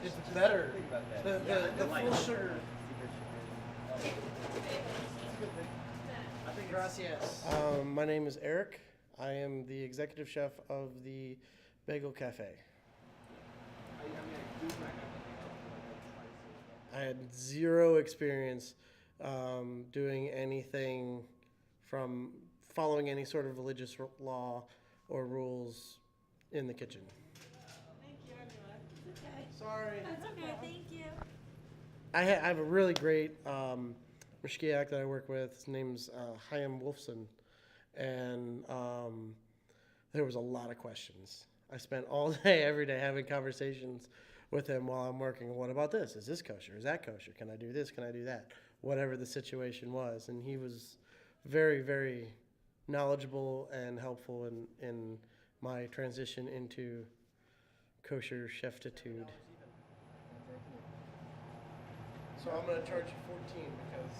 It's better. The full sugar. Gracias. My name is Eric. I am the executive chef of the Bagel Cafe. I had zero experience doing anything from following any sort of religious law or rules in the kitchen. Thank you, everyone. It's okay. Sorry. That's okay. Thank you. I have a really great mashgiach that I work with. His name's Chaim Wolfson. And there was a lot of questions. I spent all day, every day, having conversations with him while I'm working. What about this? Is this kosher? Is that kosher? Can I do this? Can I do that? Whatever the situation was. And he was very, very knowledgeable and helpful in my transition into kosher chefitude. So I'm going to charge you 14 because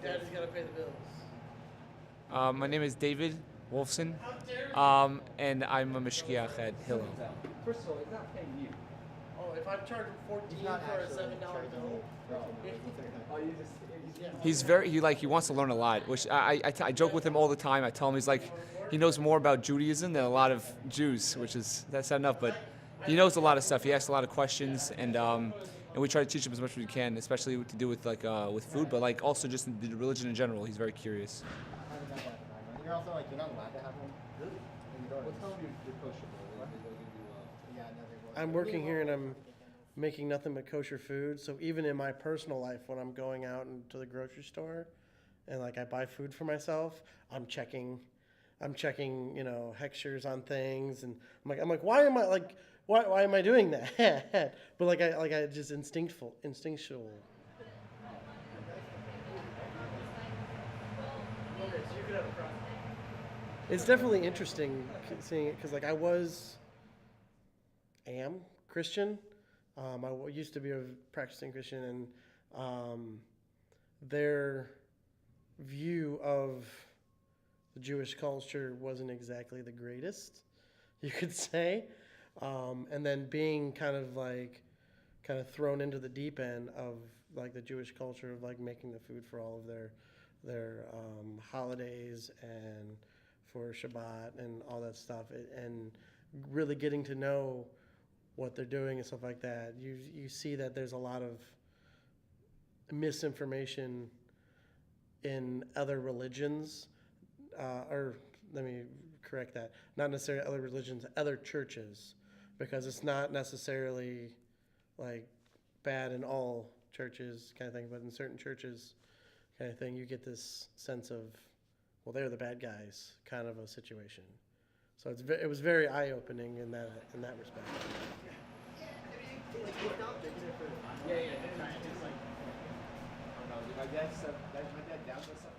Daddy's got to pay the bills. My name is David Wolfson, and I'm a mashgiach at Hillel. First of all, it's not paying you. Oh, if I charge him 14 for a $7 bill, He wants to learn a lot, which I joke with him all the time. I tell him he knows more about Judaism than a lot of Jews, that's not enough, but he knows a lot of stuff. He asks a lot of questions, and we try to teach him as much as we can, especially what to do with with food, but also just the religion in general. He's very curious. You're also you're not allowed to have one. Really? Well, tell them you're kosher. I'm working here and I'm making nothing but kosher food. So even in my personal life, when I'm going out into the grocery store and I buy food for myself, I'm checking, hechshers on things, and I'm like, why am I doing that? But I just instinctual. It's definitely interesting seeing it because I am Christian. I used to be a practicing Christian, and their view of the Jewish culture wasn't exactly the greatest, you could say. And then being kind of thrown into the deep end of the Jewish culture of making the food for all of their holidays and for Shabbat and all that stuff, and really getting to know what they're doing and stuff like that. You see that there's a lot of misinformation in other religions, or let me correct that, not necessarily other religions, other churches, because it's not necessarily bad in all churches kind of thing, but in certain churches kind of thing, you get this sense of, well, they're the bad guys kind of a situation. So it was very eye-opening in that respect. Yeah, they're trying. It's I don't know. My dad doubts that stuff